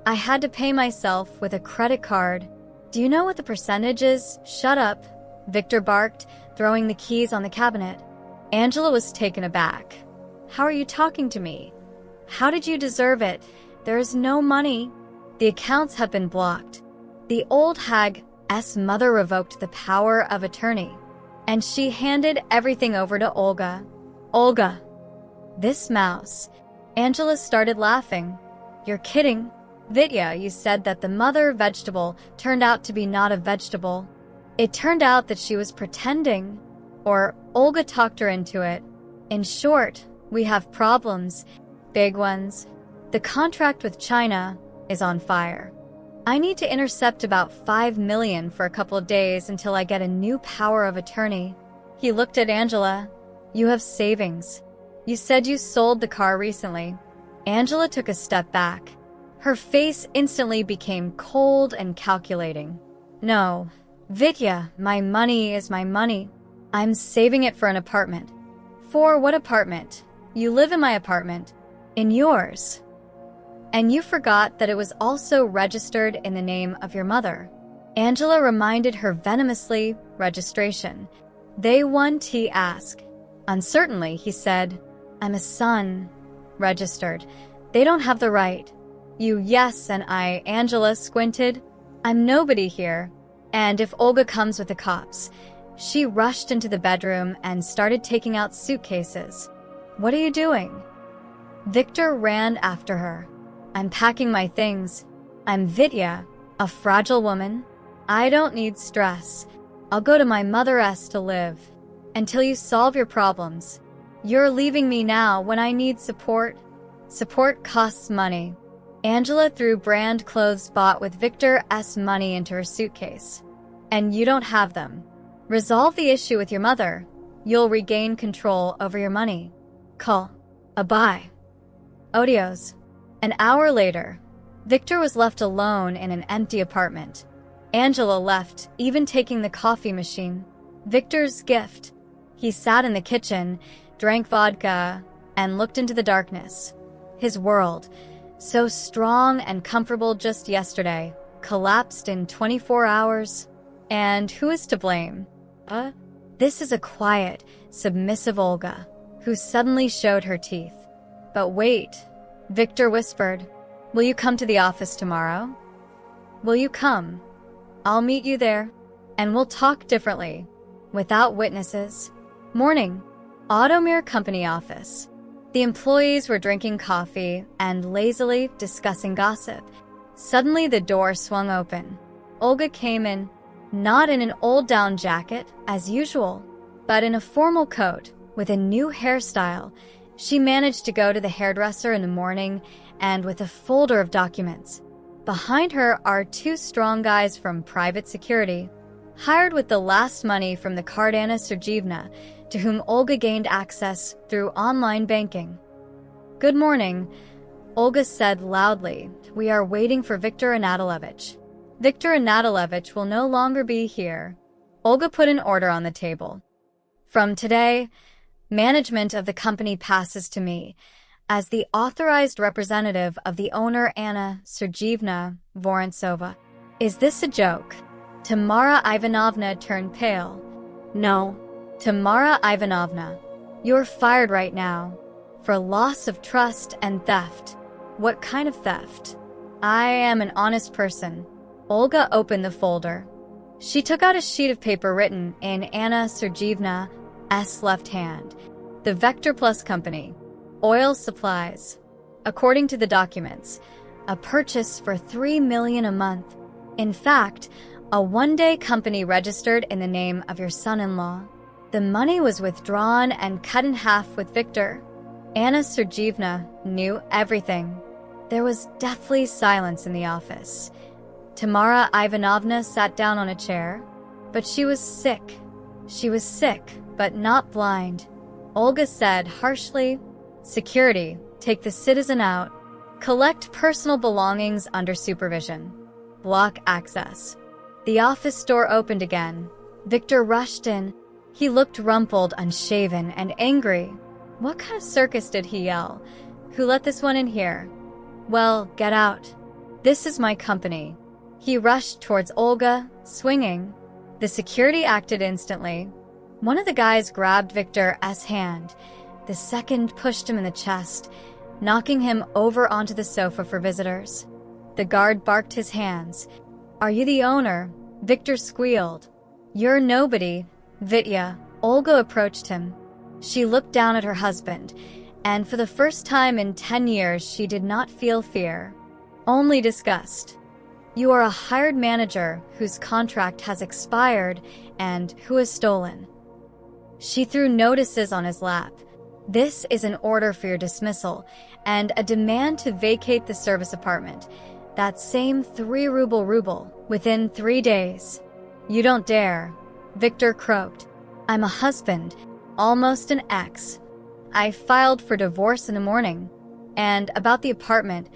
I had to pay myself with a credit card. "Do you know what the percentage is?" "Shut up," Victor barked, throwing the keys on the cabinet. Angela was taken aback. "How are you talking to me? How did you deserve it? There is no money. The accounts have been blocked." The old hag's mother revoked the power of attorney, and she handed everything over to Olga. "Olga, this mouse." Angela started laughing. "You're kidding. Vitya, you said that the mother vegetable turned out to be not a vegetable. It turned out that she was pretending." Or Olga talked her into it. "In short, we have problems. Big ones. The contract with China is on fire. I need to intercept about 5 million for a couple of days until I get a new power of attorney." He looked at Angela. "You have savings. You said you sold the car recently." Angela took a step back. Her face instantly became cold and calculating. "No, Vitya, my money is my money. I'm saving it for an apartment." "For what apartment? You live in my apartment." "In yours. And you forgot that it was also registered in the name of your mother." Angela reminded her venomously, "Registration. They want to ask." Uncertainly, he said, "I'm a son. Registered. They don't have the right." "You, yes, and I," Angela squinted. "I'm nobody here. And if Olga comes with the cops." She rushed into the bedroom and started taking out suitcases. "What are you doing?" Victor ran after her. "I'm packing my things. I'm Vitya, a fragile woman. I don't need stress. I'll go to my mother's to live. Until you solve your problems. You're leaving me now when I need support. Support costs money." Angela threw brand clothes bought with Victor's money into her suitcase. "And you don't have them. Resolve the issue with your mother. You'll regain control over your money. Call. Bye. Odios." An hour later, Victor was left alone in an empty apartment. Angela left, even taking the coffee machine. Victor's gift. He sat in the kitchen, drank vodka, and looked into the darkness. His world, so strong and comfortable just yesterday, collapsed in 24 hours. And who is to blame? This is a quiet, submissive Olga, who suddenly showed her teeth. "But wait," Victor whispered. "Will you come to the office tomorrow? Will you come? I'll meet you there, and we'll talk differently." without witnesses. Morning. Automir Company office. The employees were drinking coffee and lazily discussing gossip. Suddenly, the door swung open. Olga came in, not in an old-down jacket, as usual, but in a formal coat with a new hairstyle. She managed to go to the hairdresser in the morning and with a folder of documents. Behind her are two strong guys from private security, hired with the last money from the card Anna Sergeyevna, to whom Olga gained access through online banking. "Good morning," Olga said loudly. "We are waiting for Viktor Anatolievich." "Viktor Anatolievich will no longer be here." Olga put an order on the table. "From today, management of the company passes to me, as the authorized representative of the owner Anna Sergeyevna Vorontsova." "Is this a joke?" Tamara Ivanovna turned pale. No. "Tamara Ivanovna, you're fired right now for loss of trust and theft." "What kind of theft?" "I am an honest person." Olga opened the folder. She took out a sheet of paper written in Anna Sergeyevna's left hand. "The Vector Plus Company. Oil supplies. According to the documents, a purchase for $3 million a month. In fact, a one-day company registered in the name of your son-in-law. The money was withdrawn and cut in half with Viktor." Anna Sergeyevna knew everything. There was deathly silence in the office. Tamara Ivanovna sat down on a chair, but she was sick. She was sick, but not blind. Olga said harshly, "Security, take the citizen out. Collect personal belongings under supervision. Block access." The office door opened again. Viktor rushed in. He looked rumpled, unshaven, and angry. What kind of circus did he yell? "Who let this one in here?" "Well, get out. This is my company." He rushed towards Olga, swinging. The security acted instantly. One of the guys grabbed Viktor's hand. The second pushed him in the chest, knocking him over onto the sofa for visitors. The guard barked his hands. "Are you the owner?" Viktor squealed. "You're nobody, Vitya." Olga approached him. She looked down at her husband, and for the first time in 10 years she did not feel fear, only disgust. "You are a hired manager whose contract has expired and who has stolen." She threw notices on his lap. "This is an order for your dismissal and a demand to vacate the service apartment. That same 3 ruble within 3 days." "You don't dare," Viktor croaked. "I'm a husband, almost an ex. I filed for divorce in the morning." And about the apartment,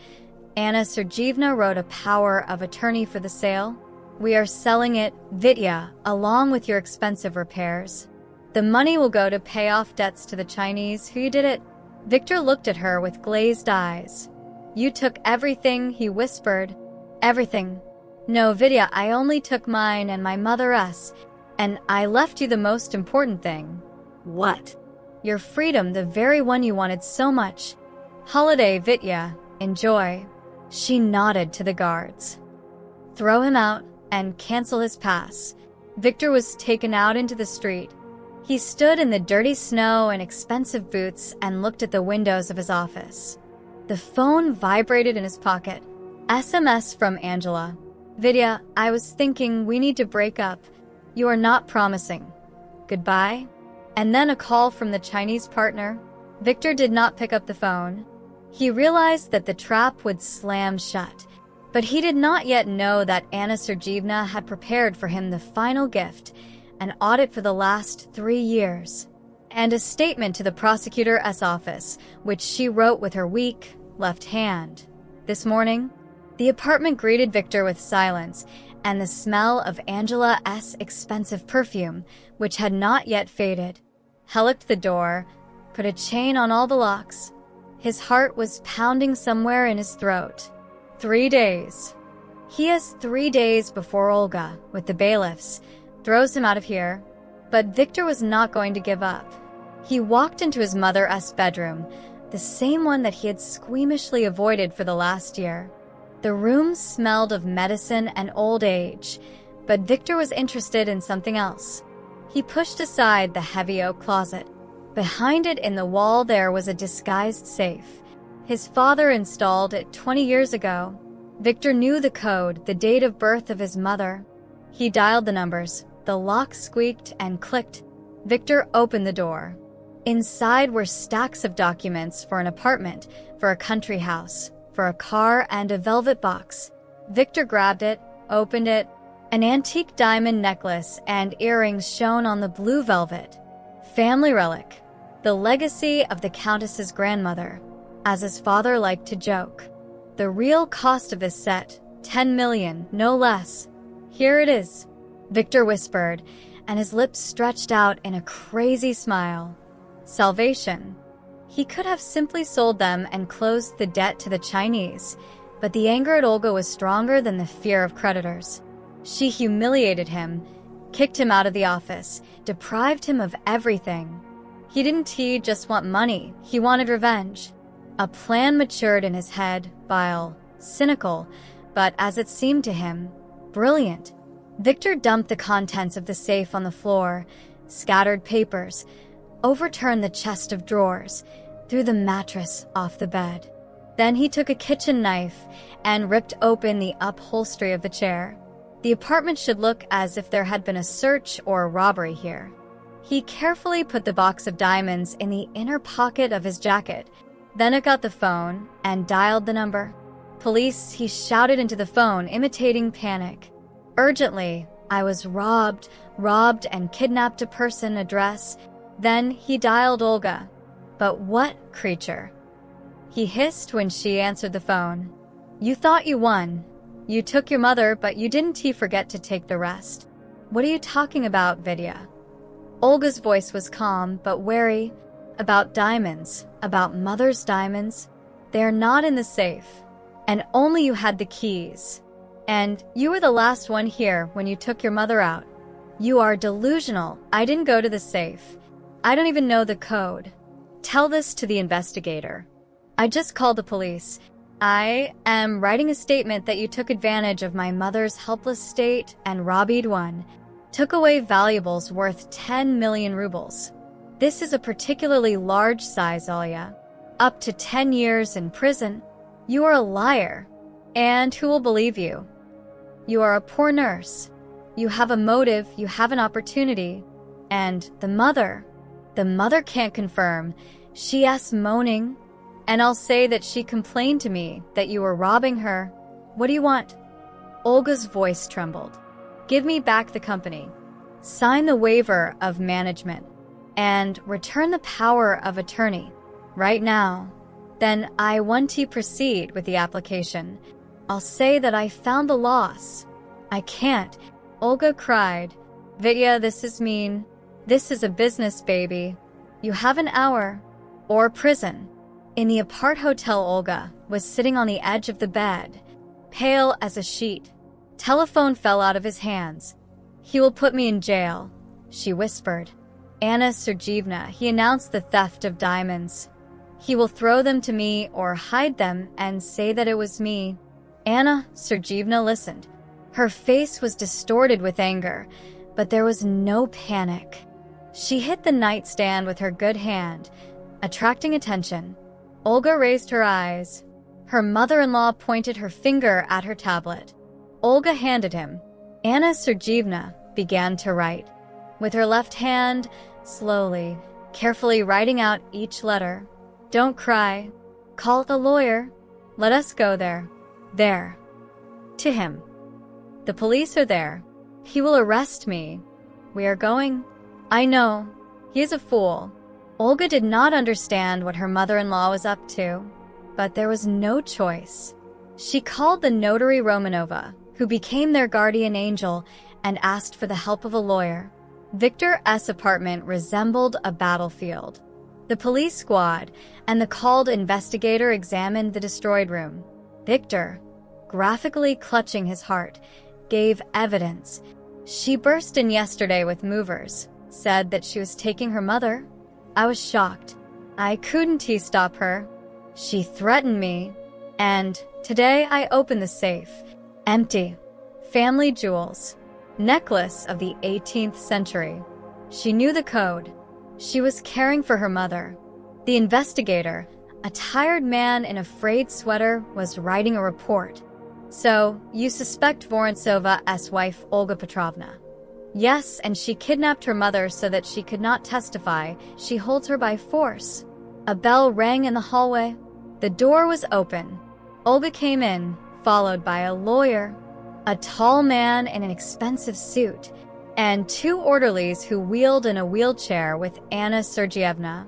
Anna Sergeyevna wrote a power of attorney for the sale. "We are selling it, Vitya, along with your expensive repairs. The money will go to pay off debts to the Chinese. Who you did it?" Viktor looked at her with glazed eyes. "You took everything," he whispered. "Everything." "No, Vidya, I only took mine and my mother's, and I left you the most important thing." What? "Your freedom, the very one you wanted so much. Holiday, Vitya. Enjoy." She nodded to the guards. "Throw him out and cancel his pass." Viktor was taken out into the street. He stood in the dirty snow and expensive boots and looked at the windows of his office. The phone vibrated in his pocket. SMS from Angela. "Vidya, I was thinking we need to break up. You are not promising. Goodbye." And then a call from the Chinese partner. Viktor did not pick up the phone. He realized that the trap would slam shut, but he did not yet know that Anna Sergeyevna had prepared for him the final gift, an audit for the last 3 years, and a statement to the prosecutor's office, which she wrote with her weak left hand. This morning, the apartment greeted Viktor with silence and the smell of Angela's expensive perfume, which had not yet faded. He locked the door, put a chain on all the locks. His heart was pounding somewhere in his throat. 3 days. He has 3 days before Olga, with the bailiffs, throws him out of here. But Viktor was not going to give up. He walked into his mother's bedroom, the same one that he had squeamishly avoided for the last year. The room smelled of medicine and old age, but Viktor was interested in something else. He pushed aside the heavy oak closet. Behind it in the wall there was a disguised safe. His father installed it 20 years ago. Victor knew the code, the date of birth of his mother. He dialed the numbers. The lock squeaked and clicked. Victor opened the door. Inside were stacks of documents for an apartment, for a country house, for a car, and a velvet box. Victor grabbed it, opened it. An antique diamond necklace and earrings shone on the blue velvet. Family relic. The legacy of the Countess's grandmother, as his father liked to joke. The real cost of this set, 10 million, no less. Here it is, Victor whispered, and his lips stretched out in a crazy smile. Salvation. He could have simply sold them and closed the debt to the Chinese, but the anger at Olga was stronger than the fear of creditors. She humiliated him, kicked him out of the office, deprived him of everything. He didn't just want money, he wanted revenge. A plan matured in his head, vile, cynical, but as it seemed to him, brilliant. Victor dumped the contents of the safe on the floor, scattered papers, overturned the chest of drawers, threw the mattress off the bed. Then he took a kitchen knife and ripped open the upholstery of the chair. The apartment should look as if there had been a search or a robbery here. He carefully put the box of diamonds in the inner pocket of his jacket, then took out the phone and dialed the number. Police, he shouted into the phone, imitating panic. Urgently, I was robbed and kidnapped a person, address. Then he dialed Olga. But what creature? He hissed when she answered the phone. You thought you won. You took your mother, but you didn't forget to take the rest. What are you talking about, Vidya? Olga's voice was calm but wary. About diamonds, about mother's diamonds. They're not in the safe. And only you had the keys. And you were the last one here when you took your mother out. You are delusional. I didn't go to the safe. I don't even know the code. Tell this to the investigator. I just called the police. I am writing a statement that you took advantage of my mother's helpless state and robbed one. Took away valuables worth 10 million rubles. This is a particularly large size, Olga. Up to 10 years in prison. You are a liar. And who will believe you? You are a poor nurse. You have a motive, you have an opportunity. And the mother can't confirm. She asks moaning. And I'll say that she complained to me that you were robbing her. What do you want? Olga's voice trembled. Give me back the company. Sign the waiver of management. And return the power of attorney. Right now. Then I want to proceed with the application. I'll say that I found the loss. I can't. Olga cried. Vidya, this is mean. This is a business, baby. You have an hour. Or prison. In the apart hotel, Olga was sitting on the edge of the bed, pale as a sheet. Telephone fell out of his hands. He will put me in jail, she whispered. Anna Sergeyevna, he announced the theft of diamonds. He will throw them to me or hide them and say that it was me. Anna Sergeyevna listened. Her face was distorted with anger, but there was no panic. She hit the nightstand with her good hand, attracting attention. Olga raised her eyes. Her mother-in-law pointed her finger at her tablet. Olga handed him. Anna Sergeyevna began to write. With her left hand, slowly, carefully writing out each letter. Don't cry. Call the lawyer. Let us go there. There. To him. The police are there. He will arrest me. We are going. I know. He is a fool. Olga did not understand what her mother-in-law was up to, but there was no choice. She called the notary Romanova, who became their guardian angel, and asked for the help of a lawyer. Victor's apartment resembled a battlefield. The police squad and the called investigator examined the destroyed room. Victor, graphically clutching his heart, gave evidence. She burst in yesterday with movers, said that she was taking her mother. I was shocked. I couldn't stop her. She threatened me. And today I opened the safe. Empty. Family jewels. Necklace of the 18th century. She knew the code. She was caring for her mother. The investigator, a tired man in a frayed sweater, was writing a report. So, you suspect Vorontsova-s wife, Olga Petrovna? Yes, and she kidnapped her mother so that she could not testify. She holds her by force. A bell rang in the hallway. The door was open. Olga came in, followed by a lawyer, a tall man in an expensive suit, and 2 orderlies who wheeled in a wheelchair with Anna Sergeyevna.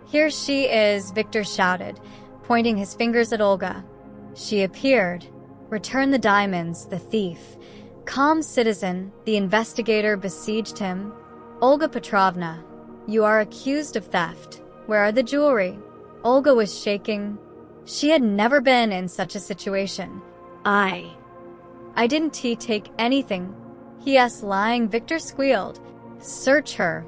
Here she is, Victor shouted, pointing his fingers at Olga. She appeared. Return the diamonds, the thief. Calm citizen, the investigator besieged him. Olga Petrovna, you are accused of theft. Where are the jewelry? Olga was shaking. She had never been in such a situation. I didn't take anything. Yes, lying, Victor squealed. Search her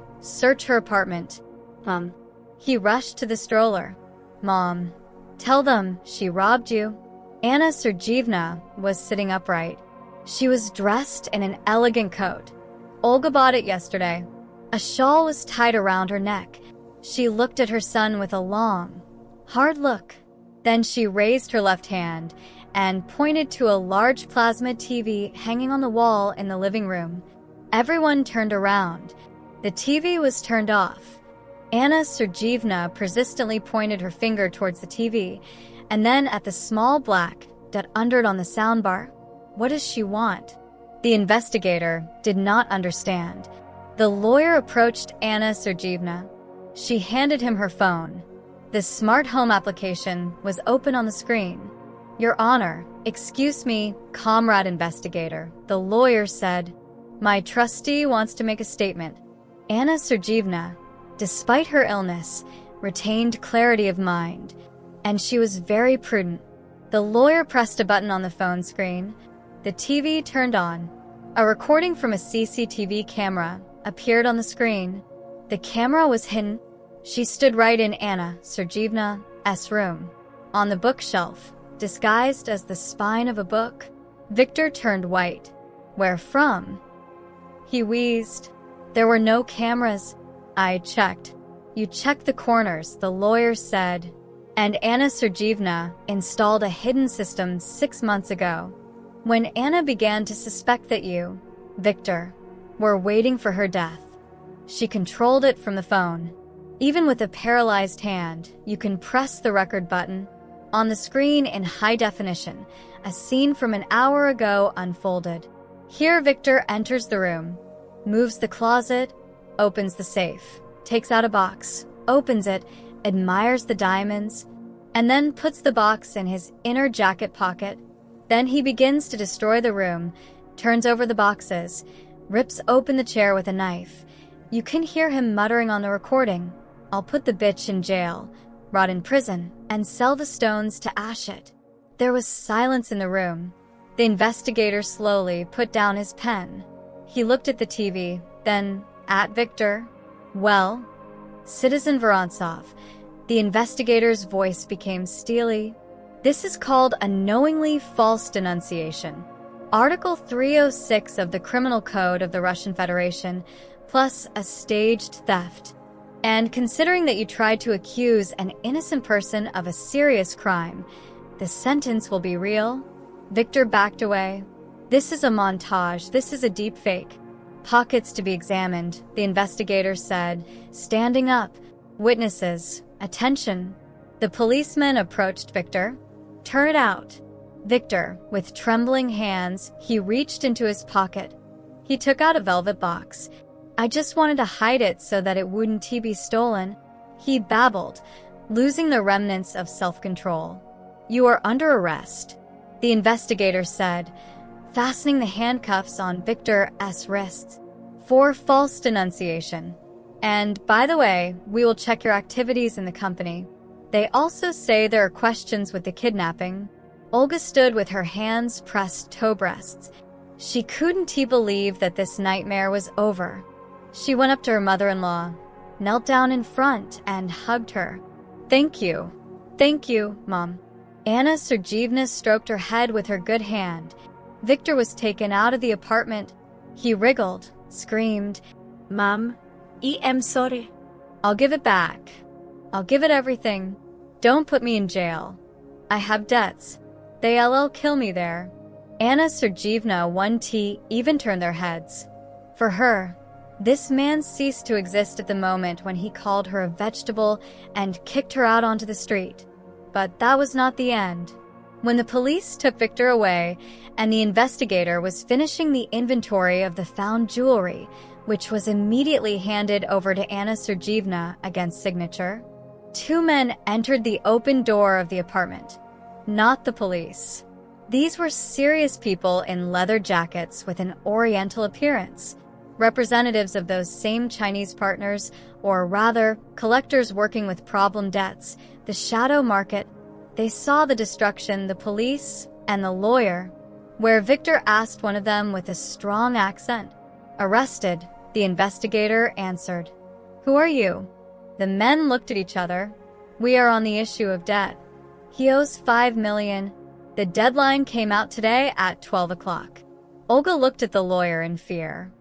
apartment. Mom. He rushed to the stroller. Mom, tell them she robbed you. Anna Sergeyevna was sitting upright. She was dressed in an elegant coat. Olga bought it yesterday. A shawl was tied around her neck. She looked at her son with a long, hard look. Then she raised her left hand and pointed to a large plasma TV hanging on the wall in the living room. Everyone turned around. The TV was turned off. Anna Sergeyevna persistently pointed her finger towards the TV, and then at the small black dot under it on the soundbar. What does she want? The investigator did not understand. The lawyer approached Anna Sergeyevna. She handed him her phone. The smart home application was open on the screen. Your Honor, excuse me, comrade investigator, the lawyer said. My trustee wants to make a statement. Anna Sergeyevna, despite her illness, retained clarity of mind, and she was very prudent. The lawyer pressed a button on the phone screen. The TV turned on. A recording from a CCTV camera appeared on the screen. The camera was hidden. She stood right in Anna Sergeyevna's room, on the bookshelf, disguised as the spine of a book. Victor turned white. Where from? He wheezed. There were no cameras. I checked. You checked the corners, the lawyer said. And Anna Sergeyevna installed a hidden system 6 months ago. When Anna began to suspect that you, Victor, were waiting for her death, she controlled it from the phone. Even with a paralyzed hand, you can press the record button. On the screen in high definition, a scene from an hour ago unfolded. Here Victor enters the room, moves the closet, opens the safe, takes out a box, opens it, admires the diamonds, and then puts the box in his inner jacket pocket. Then he begins to destroy the room, turns over the boxes, rips open the chair with a knife. You can hear him muttering on the recording, I'll put the bitch in jail, rot in prison, and sell the stones to ash it. There was silence in the room. The investigator slowly put down his pen. He looked at the TV, then at Victor. Well, Citizen Vorontsov. The investigator's voice became steely. This is called a knowingly false denunciation. Article 306 of the Criminal Code of the Russian Federation, plus a staged theft. And considering that you tried to accuse an innocent person of a serious crime, the sentence will be real. Victor backed away. This is a montage. This is a deep fake. Pockets to be examined, the investigator said, standing up. Witnesses, attention. The policeman approached Victor. Turn it out. Victor, with trembling hands, he reached into his pocket. He took out a velvet box. I just wanted to hide it so that it wouldn't be stolen. He babbled, losing the remnants of self-control. You are under arrest, the investigator said, fastening the handcuffs on Victor's wrists, for false denunciation. And, by the way, we will check your activities in the company. They also say there are questions with the kidnapping. Olga stood with her hands pressed toe breasts. She couldn't believe that this nightmare was over. She went up to her mother-in-law, knelt down in front, and hugged her. Thank you. Thank you, Mom. Anna Sergeyevna stroked her head with her good hand. Victor was taken out of the apartment. He wriggled, screamed. Mom, am sorry. I'll give it back. I'll give it everything. Don't put me in jail. I have debts. They'll kill me there. Anna Sergeyevna 1T even turned their heads. For her, this man ceased to exist at the moment when he called her a vegetable and kicked her out onto the street. But that was not the end. When the police took Victor away and the investigator was finishing the inventory of the found jewelry, which was immediately handed over to Anna Sergeyevna against signature, two men entered the open door of the apartment. Not the police. These were serious people in leather jackets with an oriental appearance, representatives of those same Chinese partners, or rather, collectors working with problem debts, the shadow market. They saw the destruction, the police, and the lawyer, where Victor asked one of them with a strong accent. Arrested, the investigator answered. Who are you? The men looked at each other. We are on the issue of debt. He owes $5 million. The deadline came out today at 12 o'clock. Olga looked at the lawyer in fear.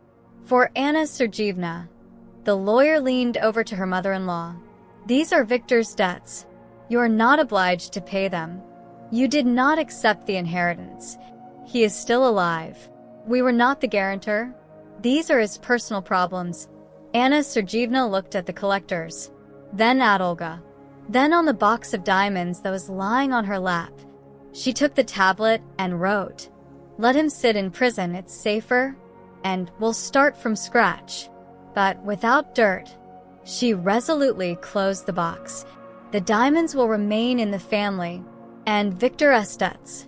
For Anna Sergeyevna, the lawyer leaned over to her mother-in-law. These are Victor's debts. You are not obliged to pay them. You did not accept the inheritance. He is still alive. We were not the guarantor. These are his personal problems. Anna Sergeyevna looked at the collectors, then at Olga, then on the box of diamonds that was lying on her lap. She took the tablet and wrote, "Let him sit in prison, it's safer, and we'll start from scratch, but without dirt." She resolutely closed the box. The diamonds will remain in the family, and Victor Estet's.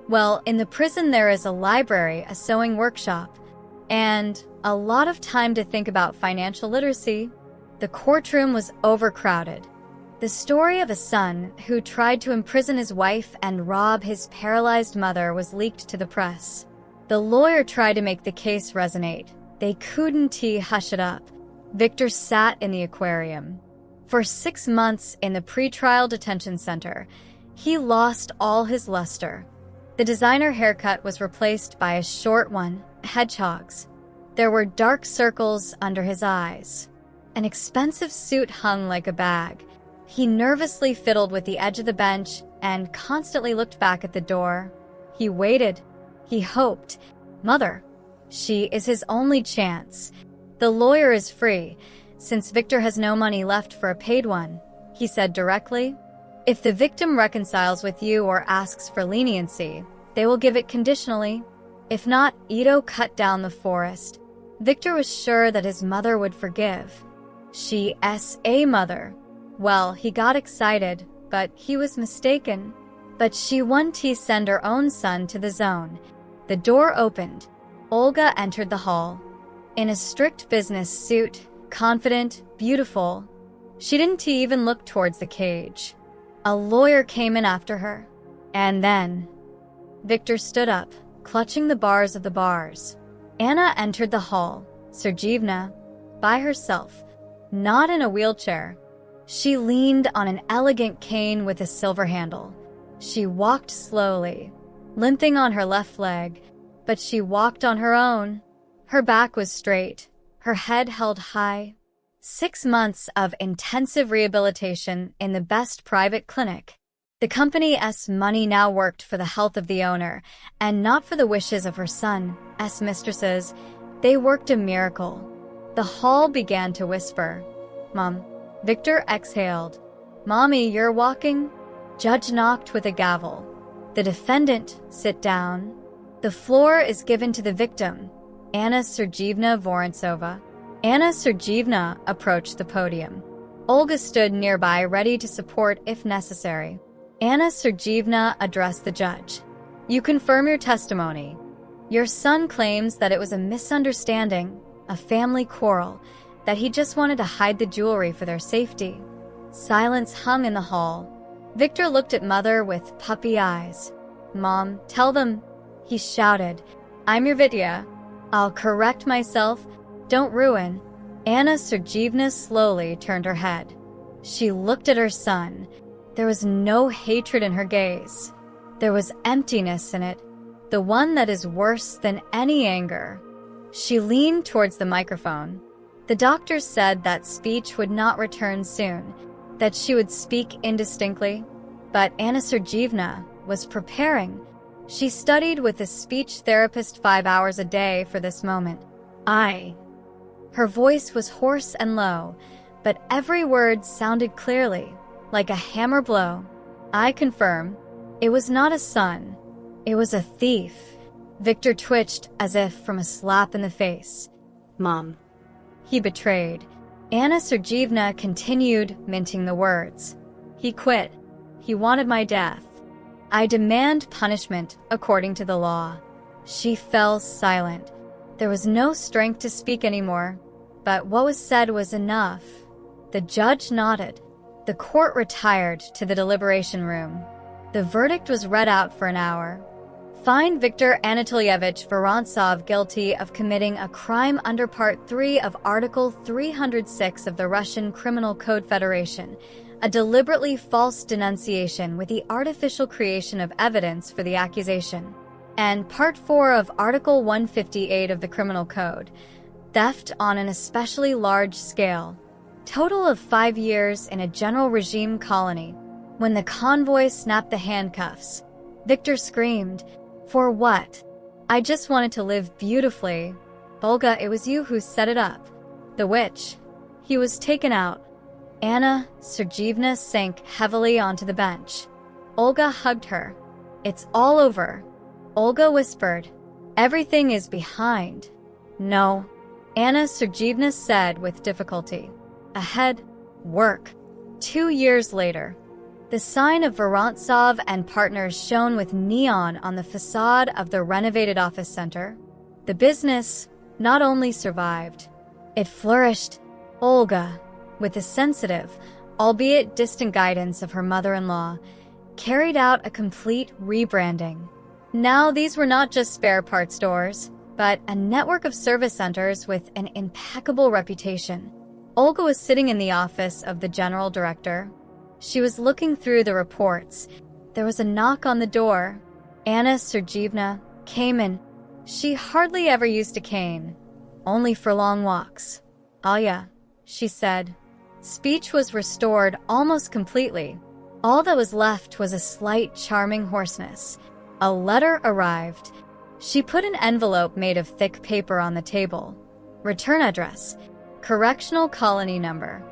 Well, in the prison there is a library, a sewing workshop, and a lot of time to think about financial literacy. The courtroom was overcrowded. The story of a son who tried to imprison his wife and rob his paralyzed mother was leaked to the press. The lawyer tried to make the case resonate. They couldn't hush it up. Victor sat in the aquarium. For 6 months in the pretrial detention center, he lost all his luster. The designer haircut was replaced by a short one, hedgehog's. There were dark circles under his eyes. An expensive suit hung like a bag. He nervously fiddled with the edge of the bench and constantly looked back at the door. He waited. He hoped. Mother. She is his only chance. The lawyer is free, since Victor has no money left for a paid one, he said directly. If the victim reconciles with you or asks for leniency, they will give it conditionally. If not, Ito cut down the forest. Victor was sure that his mother would forgive. She is a mother. Well, he got excited, but he was mistaken. But she wanted to send her own son to the zone. The door opened. Olga entered the hall. In a strict business suit, confident, beautiful. She didn't even look towards the cage. A lawyer came in after her. And then Victor stood up, clutching the bars of the bars. Anna entered the hall, Sergeyevna, by herself, not in a wheelchair. She leaned on an elegant cane with a silver handle. She walked slowly, limping on her left leg, but she walked on her own. Her back was straight, her head held high. 6 months of intensive rehabilitation in the best private clinic. The company's money now worked for the health of the owner, and not for the wishes of her son's mistresses. They worked a miracle. The hall began to whisper. Mom. Victor exhaled. Mommy, you're walking? Judge knocked with a gavel. The defendant, sit down. The floor is given to the victim, Anna Sergeyevna Vorontsova. Anna Sergeyevna approached the podium. Olga stood nearby, ready to support if necessary. Anna Sergeyevna addressed the judge. You confirm your testimony. Your son claims that it was a misunderstanding, a family quarrel, that he just wanted to hide the jewelry for their safety. Silence hung in the hall. Victor looked at Mother with puppy eyes. Mom, tell them, he shouted. I'm your Vidya. I'll correct myself. Don't ruin. Anna Sergeyevna slowly turned her head. She looked at her son. There was no hatred in her gaze. There was emptiness in it, the one that is worse than any anger. She leaned towards the microphone. The doctors said that speech would not return soon, that she would speak indistinctly. But Anna Sergeyevna was preparing. She studied with a speech therapist 5 hours a day for this moment. Her voice was hoarse and low, but every word sounded clearly, like a hammer blow. I confirm, it was not a son. It was a thief. Victor twitched as if from a slap in the face. Mom. He betrayed. Anna Sergeyevna continued minting the words. He quit. He wanted my death. I demand punishment according to the law. She fell silent. There was no strength to speak anymore, but what was said was enough. The judge nodded. The court retired to the deliberation room. The verdict was read out for an hour. Find Viktor Anatolyevich Vorontsov guilty of committing a crime under Part 3 of Article 306 of the Russian Criminal Code Federation, a deliberately false denunciation with the artificial creation of evidence for the accusation, and Part 4 of Article 158 of the Criminal Code, theft on an especially large scale. Total of 5 years in a general regime colony. When the convoy snapped the handcuffs, Victor screamed, "For what? I just wanted to live beautifully. Olga, it was you who set it up. The witch." He was taken out. Anna Sergeyevna sank heavily onto the bench. Olga hugged her. "It's all over," Olga whispered. "Everything is behind." "No," Anna Sergeyevna said with difficulty. "Ahead, work." 2 years later, the sign of Vorontsov and Partners shone with neon on the facade of the renovated office center. The business not only survived, it flourished. Olga, with the sensitive, albeit distant guidance of her mother-in-law, carried out a complete rebranding. Now these were not just spare parts stores, but a network of service centers with an impeccable reputation. Olga was sitting in the office of the general director. She was looking through the reports. There was a knock on the door. Anna Sergeyevna came in. She hardly ever used a cane, only for long walks. "Olga," she said. Speech was restored almost completely. All that was left was a slight charming hoarseness. A letter arrived. She put an envelope made of thick paper on the table. Return address, correctional colony number.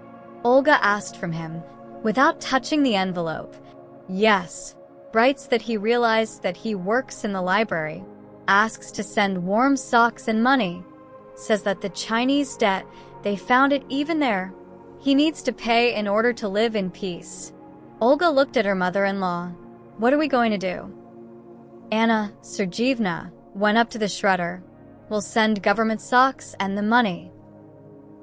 Olga asked from him, without touching the envelope. Yes. Writes that he realized that he works in the library. Asks to send warm socks and money. Says that the Chinese debt, they found it even there. He needs to pay in order to live in peace. Olga looked at her mother-in-law. "What are we going to do?" Anna Sergeyevna went up to the shredder. "We'll send government socks and the money."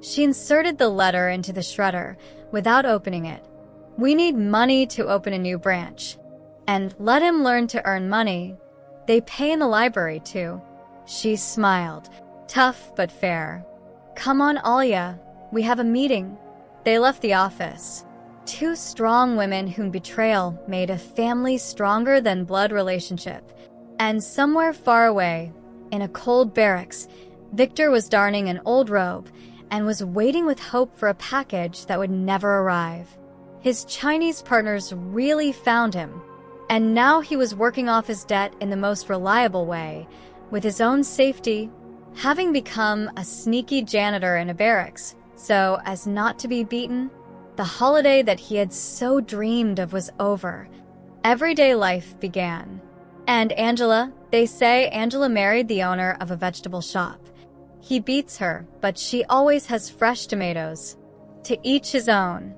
She inserted the letter into the shredder without opening it. "We need money to open a new branch. And let him learn to earn money. They pay in the library too." She smiled. Tough but fair. "Come on, Olga. We have a meeting." They left the office. 2 strong women whom betrayal made a family stronger than blood relationship. And somewhere far away, in a cold barracks, Victor was darning an old robe and was waiting with hope for a package that would never arrive. His Chinese partners really found him, and now he was working off his debt in the most reliable way, with his own safety, having become a sneaky janitor in a barracks, so as not to be beaten. The holiday that he had so dreamed of was over. Everyday life began. And Angela, they say Angela married the owner of a vegetable shop. He beats her, but she always has fresh tomatoes. To each his own.